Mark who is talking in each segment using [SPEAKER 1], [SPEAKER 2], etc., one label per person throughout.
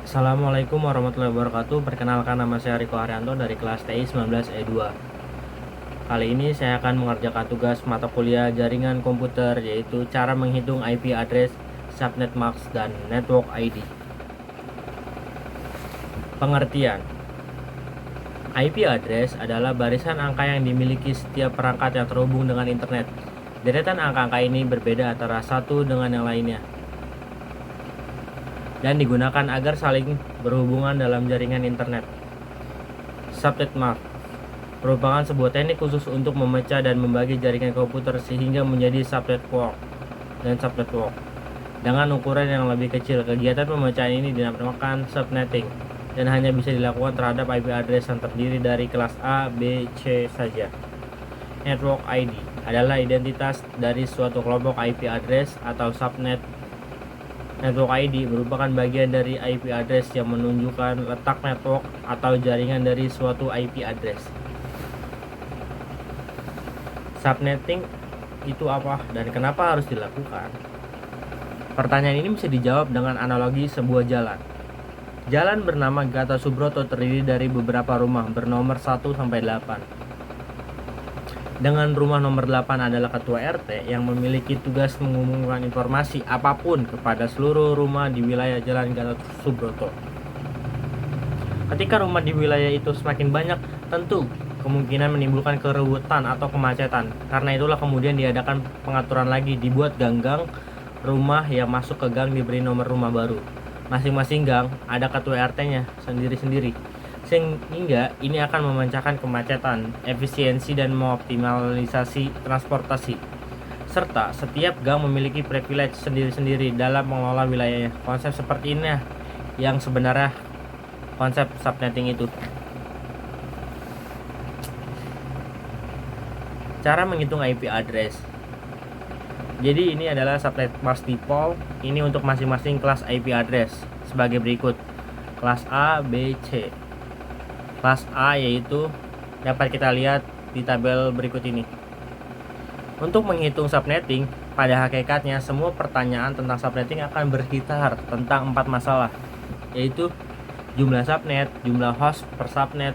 [SPEAKER 1] Assalamualaikum warahmatullahi wabarakatuh. Perkenalkan, nama saya Riko Haryanto dari kelas TI 19E2. Kali ini saya akan mengerjakan tugas mata kuliah jaringan komputer, yaitu cara menghitung IP address, subnet mask, dan network ID. Pengertian: IP address adalah barisan angka yang dimiliki setiap perangkat yang terhubung dengan internet. Deretan angka-angka ini berbeda antara satu dengan yang lainnya dan digunakan agar saling berhubungan dalam jaringan internet. Subnet mask merupakan sebuah teknik khusus untuk memecah dan membagi jaringan komputer sehingga menjadi subnetwork dan subnetwork dengan ukuran yang lebih kecil. Kegiatan pemecahan ini dinamakan subnetting dan hanya bisa dilakukan terhadap IP address yang terdiri dari kelas A, B, C saja. Network ID adalah identitas dari suatu kelompok IP address atau subnet. Network ID merupakan bagian dari IP address yang menunjukkan letak network atau jaringan dari suatu IP address. Subnetting itu apa dan kenapa harus dilakukan? Pertanyaan ini bisa dijawab dengan analogi sebuah jalan. Jalan bernama Gata Subroto terdiri dari beberapa rumah bernomor 1 sampai 8. Dengan rumah nomor 8 adalah ketua RT yang memiliki tugas mengumumkan informasi apapun kepada seluruh rumah di wilayah Jalan Gatot Subroto. Ketika rumah di wilayah itu semakin banyak, tentu kemungkinan menimbulkan keributan atau kemacetan. Karena itulah kemudian diadakan pengaturan lagi, dibuat gang-gang rumah yang masuk ke gang diberi nomor rumah baru. Masing-masing gang ada ketua RT-nya sendiri-sendiri, sehingga ini akan memecahkan kemacetan, efisiensi, dan mengoptimalisasi transportasi. Serta setiap gang memiliki privilege sendiri-sendiri dalam mengelola wilayahnya. Konsep seperti ini yang sebenarnya konsep subnetting itu. Cara menghitung IP address. Jadi ini adalah subnet mask default. Ini untuk masing-masing kelas IP address sebagai berikut: kelas A, B, C. Kelas A yaitu dapat kita lihat di tabel berikut ini. Untuk menghitung subnetting, pada hakikatnya semua pertanyaan tentang subnetting akan berkitar tentang 4 masalah, yaitu jumlah subnet, jumlah host per subnet,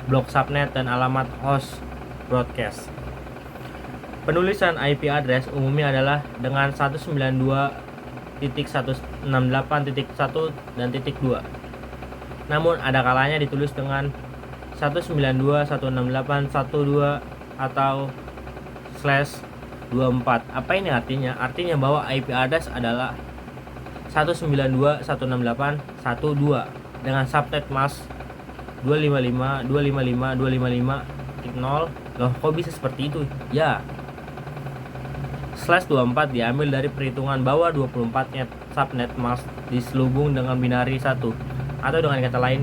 [SPEAKER 1] blok subnet, dan alamat host broadcast. Penulisan IP address umumnya adalah dengan 192.168.1 dan .2. Namun ada kalanya ditulis dengan 192.168.12 atau /24. Apa ini artinya? Artinya bahwa IP address adalah 192.168.12 dengan subnet mask 255.255.255.0. Loh, kok bisa seperti itu? Ya, /24 diambil dari perhitungan bahwa 24-nya subnet mask diselubung dengan binari 1, atau dengan kata lain,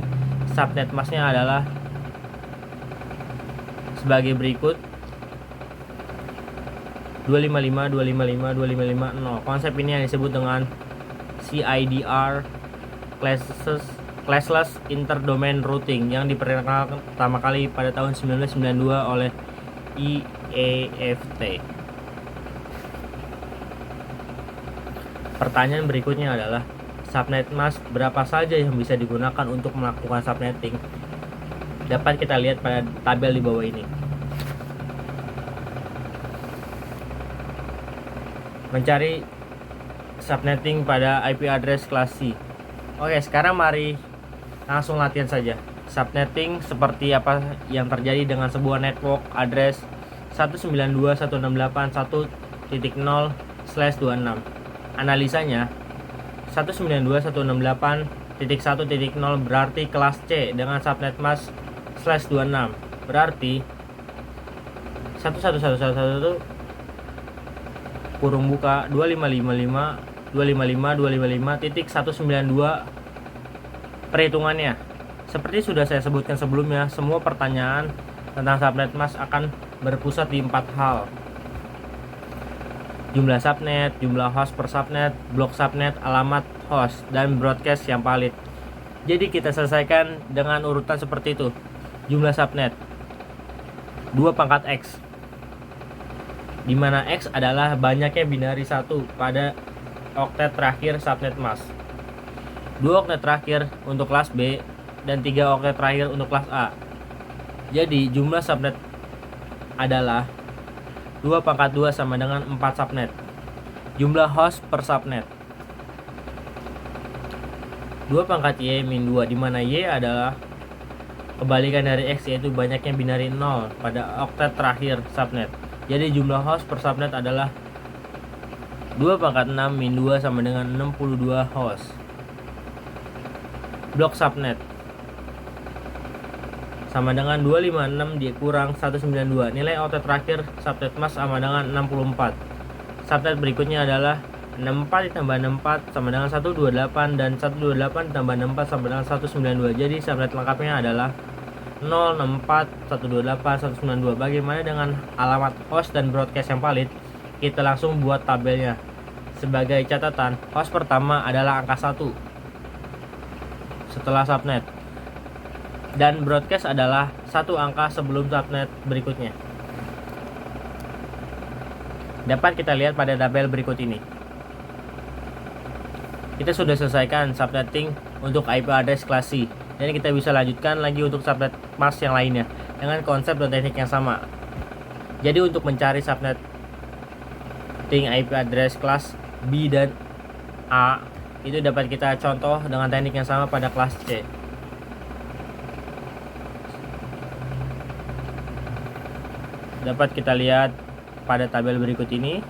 [SPEAKER 1] subnet masknya adalah sebagai berikut: 255.255.255.0. Konsep ini yang disebut dengan CIDR, classless interdomain routing, yang diperkenalkan pertama kali pada tahun 1992 oleh IEFT. Pertanyaan berikutnya adalah, subnet mask berapa saja yang bisa digunakan untuk melakukan subnetting? Dapat kita lihat pada tabel di bawah ini. Mencari subnetting pada IP address kelas C. Oke, sekarang mari langsung latihan saja. Subnetting seperti apa yang terjadi dengan sebuah network address 192.168.1.0/26. Analisanya, 192.168.1.0 berarti kelas C dengan subnet mask /26, berarti 11111 kurung buka 255.255.192. Perhitungannya seperti sudah saya sebutkan sebelumnya, semua pertanyaan tentang subnet mask akan berpusat di 4 hal: jumlah subnet, jumlah host per subnet, blok subnet, alamat host, dan broadcast yang valid. Jadi kita selesaikan dengan urutan seperti itu. Jumlah subnet 2 pangkat X, di mana X adalah banyaknya binari 1 pada oktet terakhir subnet mask. 2 oktet terakhir untuk kelas B, dan 3 oktet terakhir untuk kelas A. Jadi jumlah subnet adalah 2 pangkat 2 sama dengan 4 subnet. Jumlah host per subnet 2 pangkat Y min 2, dimana Y adalah kebalikan dari X, yaitu banyaknya binari 0 pada oktet terakhir subnet. Jadi jumlah host per subnet adalah 2 pangkat 6 min 2 sama dengan 62 host. Blok subnet sama dengan 256 dikurang 192. Nilai oktet terakhir subnet mask sama dengan 64. Subnet berikutnya adalah 64 ditambah 64 sama dengan 128, dan 128 ditambah 64 sama dengan 192. Jadi subnet lengkapnya adalah 064 128 192. Bagaimana dengan alamat host dan broadcast yang valid? Kita langsung buat tabelnya. Sebagai catatan, host pertama adalah angka 1 setelah subnet, dan broadcast adalah 1 angka sebelum subnet berikutnya. Dapat kita lihat pada tabel berikut ini. Kita sudah selesaikan subnetting untuk IP address kelas C, dan kita bisa lanjutkan lagi untuk subnet mask yang lainnya dengan konsep dan teknik yang sama. Jadi untuk mencari subnetting IP address kelas B dan A itu dapat kita contoh dengan teknik yang sama pada kelas C. Dapat kita lihat pada tabel berikut ini.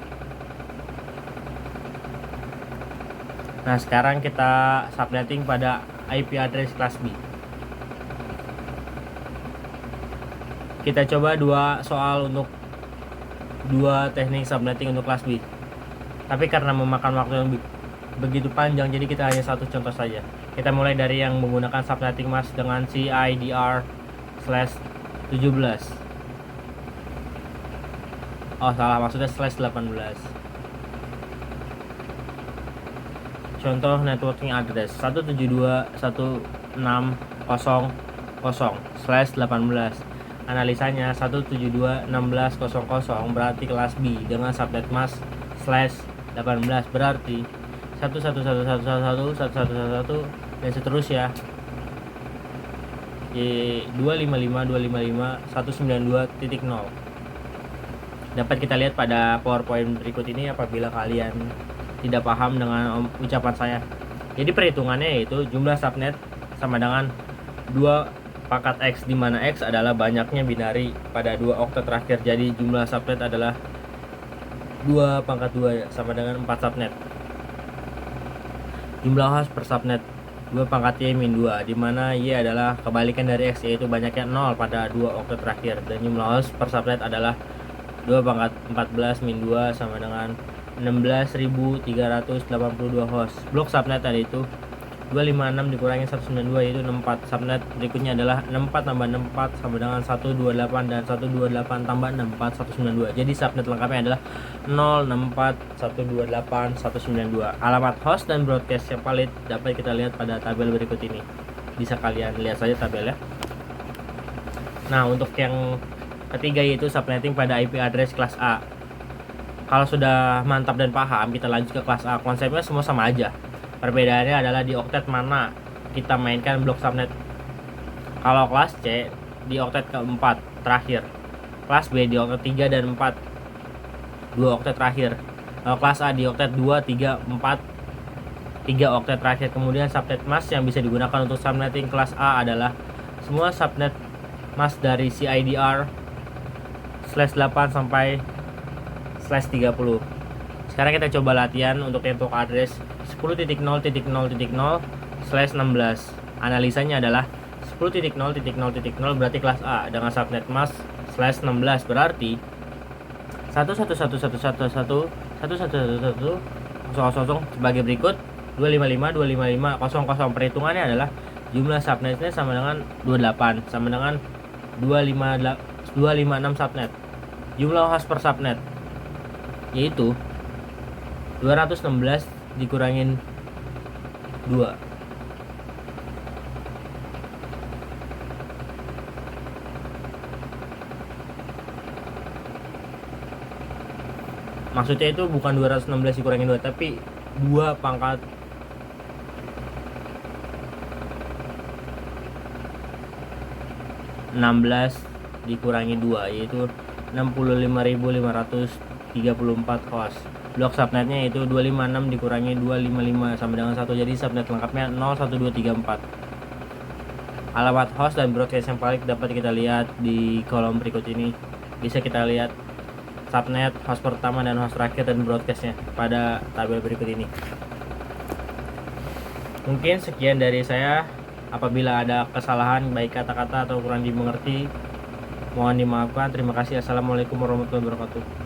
[SPEAKER 1] Nah, sekarang kita subnetting pada IP address kelas B. Kita coba 2 soal untuk 2 teknik subnetting untuk kelas B. Tapi karena memakan waktu yang begitu panjang, jadi kita hanya 1 contoh saja. Kita mulai dari yang menggunakan subnetting mask dengan CIDR/17. Oh, salah, maksudnya /18. Contoh networking address 172.168.0/18. Analisanya 172.16.00 berarti kelas B dengan subnet mask /18 berarti 1111111 dan seterusnya. 255.255.192.0. Dapat kita lihat pada PowerPoint berikut ini apabila kalian tidak paham dengan ucapan saya. Jadi perhitungannya yaitu jumlah subnet sama dengan 2 pangkat X, di mana X adalah banyaknya binari pada 2 oktet terakhir. Jadi jumlah subnet adalah 2 pangkat 2 sama dengan 4 subnet. Jumlah host per subnet 2 pangkat Y min 2, di mana Y adalah kebalikan dari X, yaitu banyaknya 0 pada 2 oktet terakhir. Dan jumlah host per subnet adalah 2 pangkat 14 min 2 sama dengan 16.382 host. Blok subnet tadi itu 256 dikurangi 192 yaitu 64. Subnet berikutnya adalah 64 tambah 64 sama dengan 128, dan 128 tambah 64 192. Jadi subnet lengkapnya adalah 064 128 192. Alamat host dan broadcast yang valid dapat kita lihat pada tabel berikut ini. Bisa kalian lihat saja tabelnya. Nah, untuk yang ketiga yaitu subnetting pada IP address kelas A. Kalau sudah mantap dan paham, kita lanjut ke kelas A. Konsepnya semua sama aja. Perbedaannya adalah di oktet mana kita mainkan blok subnet. Kalau kelas C di oktet keempat terakhir, kelas B di oktet 3 dan 4, 2 oktet terakhir. Kalau kelas A di oktet 2, 3, 4, 3 oktet terakhir. Kemudian subnet mask yang bisa digunakan untuk subnetting kelas A adalah semua subnet mask dari CIDR/8 sampai /30. Sekarang kita coba latihan untuk network address 10.0.0.0/16. Analisanya adalah 10.0.0.0 berarti kelas A dengan subnet mask /16 berarti 11111111100 sebagai berikut. 255.255.000. Perhitungannya adalah jumlah subnetnya sama dengan 28 sama dengan 256 subnet. Jumlah host per subnet yaitu 216 dikurangin 2. Maksudnya itu bukan 216 dikurangin 2, tapi 2 pangkat 16 dikurangi 2 yaitu 65.534 host. Blok subnetnya itu 256 dikurangi 255 sama dengan 1, jadi subnet lengkapnya 01234. Alamat host dan broadcast yang valid dapat kita lihat di kolom berikut ini. Bisa kita lihat subnet, host pertama dan host terakhir dan broadcastnya pada tabel berikut ini. Mungkin sekian dari saya. Apabila ada kesalahan baik kata-kata atau kurang dimengerti, mohon dimaafkan. Terima kasih. Assalamualaikum warahmatullahi wabarakatuh.